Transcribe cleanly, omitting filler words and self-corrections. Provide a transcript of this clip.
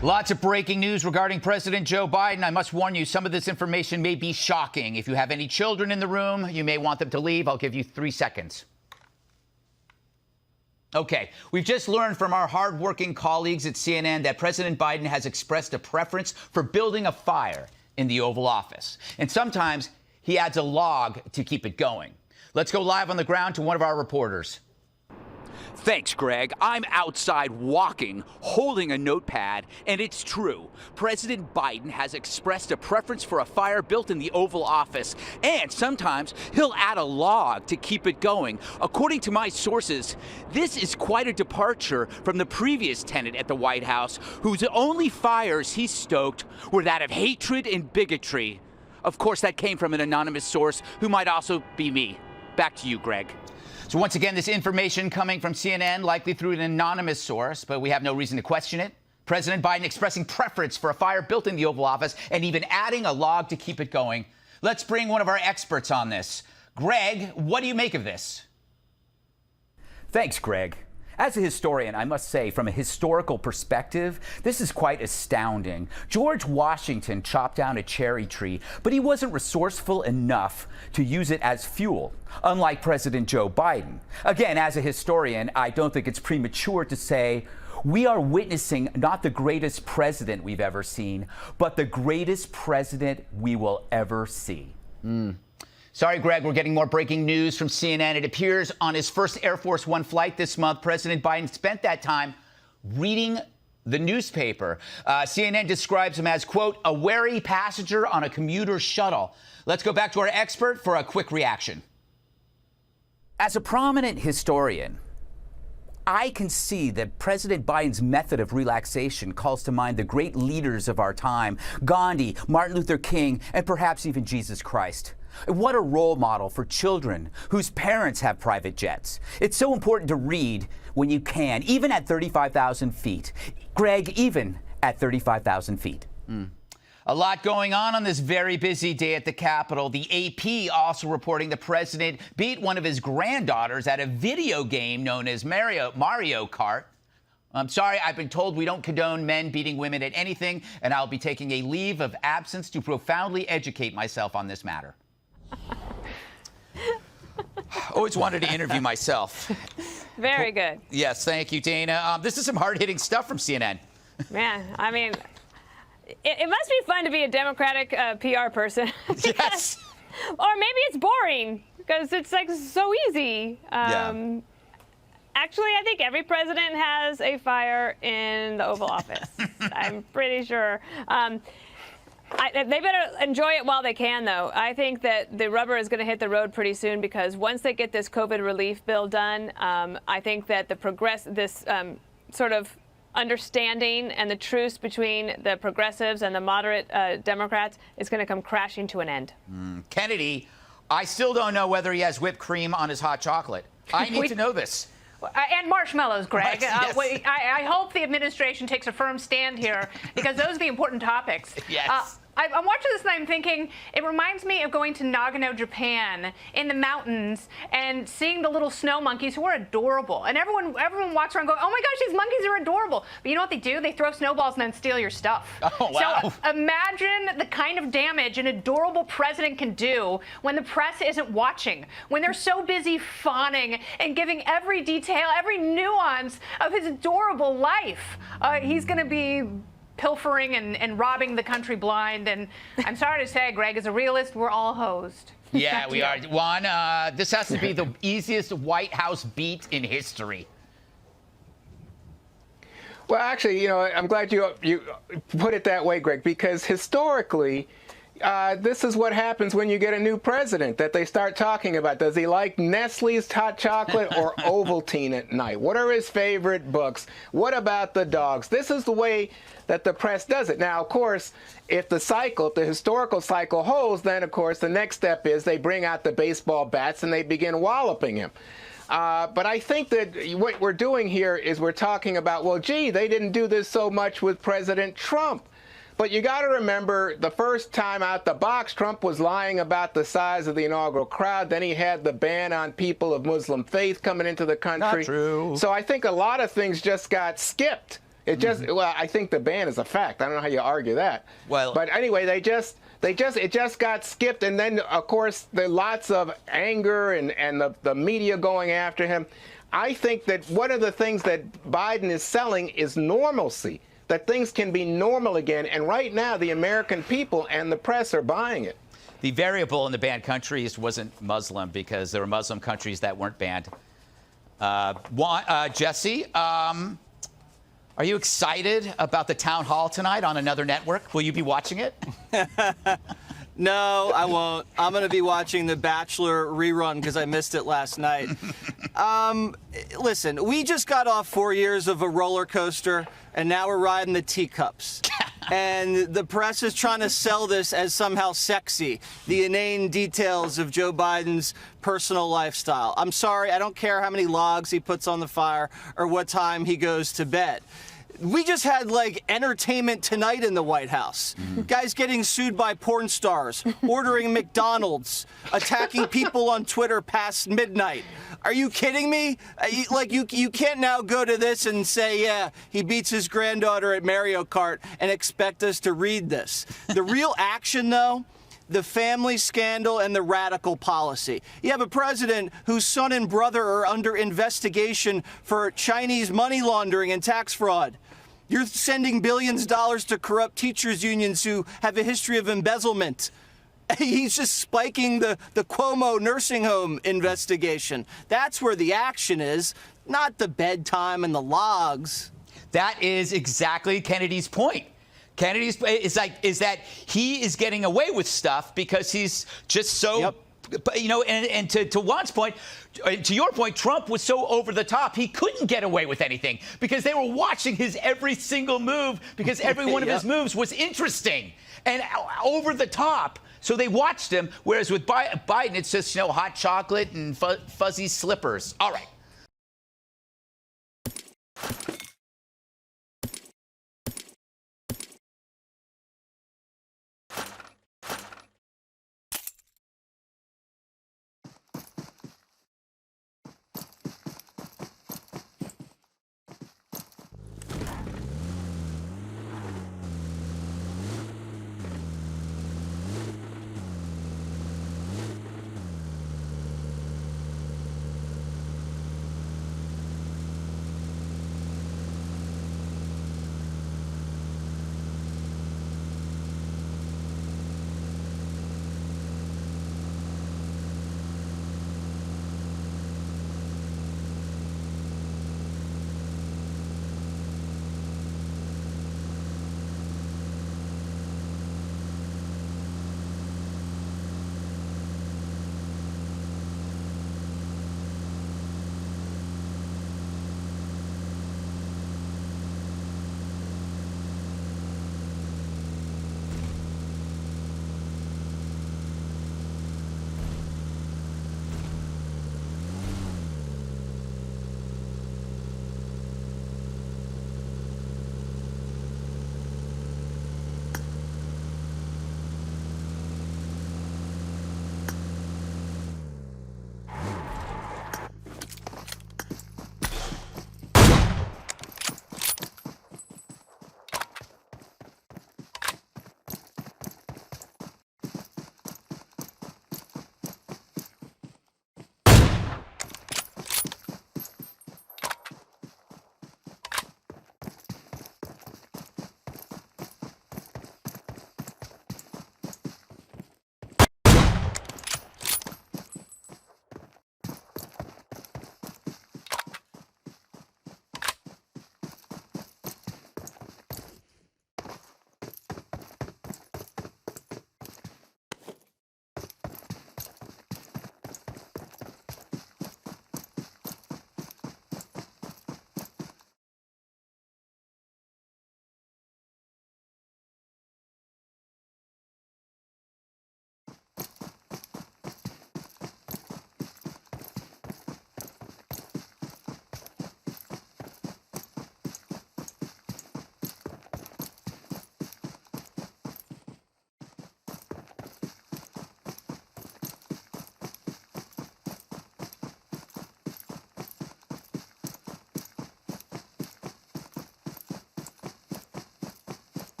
Lots of breaking news regarding President Joe Biden. I must warn you, some of this information may be shocking. If you have any children in the room, you may want them to leave. I'll give you 3 seconds. Okay, we've just learned from our hardworking colleagues at CNN that President Biden has expressed a preference for building a fire in the Oval Office. And sometimes he adds a log to keep it going. Let's go live on the ground to one of our reporters. Thanks, Greg. I'm outside walking, holding a notepad, and it's true. President Biden has expressed a preference for a fire built in the Oval Office, and sometimes he'll add a log to keep it going. According to my sources, this is quite a departure from the previous tenant at the White House, whose only fires he stoked were that of hatred and bigotry. Of course, that came from an anonymous source who might also be me. Back to you, Greg. So once again, this information coming from CNN, likely through an anonymous source, but we have no reason to question it. President Biden expressing preference for a fire built in the Oval Office and even adding a log to keep it going. Let's bring one of our experts on this. Greg, what do you make of this? Thanks, Greg. As a historian, I must say, from a historical perspective, this is quite astounding. George Washington chopped down a cherry tree, but he wasn't resourceful enough to use it as fuel, unlike President Joe Biden. Again, as a historian, I don't think it's premature to say we are witnessing not the greatest president we've ever seen, but the greatest president we will ever see. Sorry, Greg, we're getting more breaking news from CNN. It appears on his first Air Force One flight this month, President Biden spent that time reading the newspaper. CNN describes him as, quote, a wary passenger on a commuter shuttle. Let's go back to our expert for a quick reaction. As a prominent historian, I can see that President Biden's method of relaxation calls to mind the great leaders of our time, Gandhi, Martin Luther King, and perhaps even Jesus Christ. What a role model for children whose parents have private jets. It's so important to read when you can, even at 35,000 feet. Greg, even at 35,000 feet. A lot going on this very busy day at the Capitol. The AP also reporting the president beat one of his granddaughters at a video game known as Mario Kart. I'm sorry, I've been told we don't condone men beating women at anything, and I'll be taking a leave of absence to profoundly educate myself on this matter. Always wanted to interview myself. Very good. Yes, thank you, Dana. This is some hard-hitting stuff from CNN. Man, I mean, it must be fun to be a Democratic PR person. Yes. Or maybe it's boring because it's like so easy. Actually, I think every president has a fire in the Oval Office. I'm pretty sure. They better enjoy it while they can, though. I think that the rubber is going to hit the road pretty soon because once they get this COVID relief bill done, I think that this sort of understanding and the truce between the progressives and the moderate Democrats is going to come crashing to an end. Kennedy, I still don't know whether he has whipped cream on his hot chocolate. I need to know this. And marshmallows, Greg. Yes. I hope the administration takes a firm stand here because those are the important topics. Yes. I'm watching this and I'm thinking, it reminds me of going to Nagano, Japan, in the mountains and seeing the little snow monkeys who are adorable. And everyone walks around going, oh my gosh, these monkeys are adorable. But you know what they do? They throw snowballs and then steal your stuff. Oh, wow. So imagine the kind of damage an adorable president can do when the press isn't watching, when they're so busy fawning and giving every detail, every nuance of his adorable life. He's going to be pilfering and robbing the country blind. And I'm sorry to say, Greg, as a realist, we're all hosed. Yeah, we are. Juan, this has to be the easiest White House beat in history. Well, actually, I'm glad you put it that way, Greg, because historically, this is what happens when you get a new president, that they start talking about, does he like Nestle's hot chocolate or Ovaltine at night? What are his favorite books? What about the dogs? This is the way that the press does it. Now, of course, if the historical cycle holds, then, of course, the next step is they bring out the baseball bats and they begin walloping him. But I think that what we're doing here is we're talking about, well, gee, they didn't do this so much with President Trump. But you got to remember, the first time out the box, Trump was lying about the size of the inaugural crowd. Then he had the ban on people of Muslim faith coming into the country. Not true. So I think a lot of things just got skipped It just, well, I think the ban is a fact. I don't know how you argue that. Well, but anyway, it just got skipped, and then of course there are lots of anger and the media going after him. I think that one of the things that Biden is selling is normalcy, that things can be normal again, and right now the American people and the press are buying it. The variable in the banned countries wasn't Muslim, because there were Muslim countries that weren't banned. Jesse, are you excited about the town hall tonight on another network? Will you be watching it? No, I won't. I'm going to be watching The Bachelor rerun because I missed it last night. Listen, we just got off 4 years of a roller coaster, and now we're riding the teacups. And the press is trying to sell this as somehow sexy, the inane details of Joe Biden's personal lifestyle. I'm sorry, I don't care how many logs he puts on the fire or what time he goes to bed. We just had, like, Entertainment Tonight in the White House. Guys getting sued by porn stars, ordering McDonald's, attacking people on Twitter past midnight. Are you kidding me? You can't now go to this and say, yeah, he beats his granddaughter at Mario Kart and expect us to read this. The real action, though, the family scandal and the radical policy. You have a president whose son and brother are under investigation for Chinese money laundering and tax fraud. You're sending billions of dollars to corrupt teachers' unions who have a history of embezzlement. He's just spiking the Cuomo nursing home investigation. That's where the action is, not the bedtime and the logs. That is exactly Kennedy's point. Kennedy's is that he is getting away with stuff because he's just so. Yep. You know, and to Juan's point, to your point, Trump was so over the top, he couldn't get away with anything because they were watching his every single move, because every one of his moves was interesting and over the top. So they watched him, whereas with Biden, it's just, hot chocolate and fuzzy slippers. All right.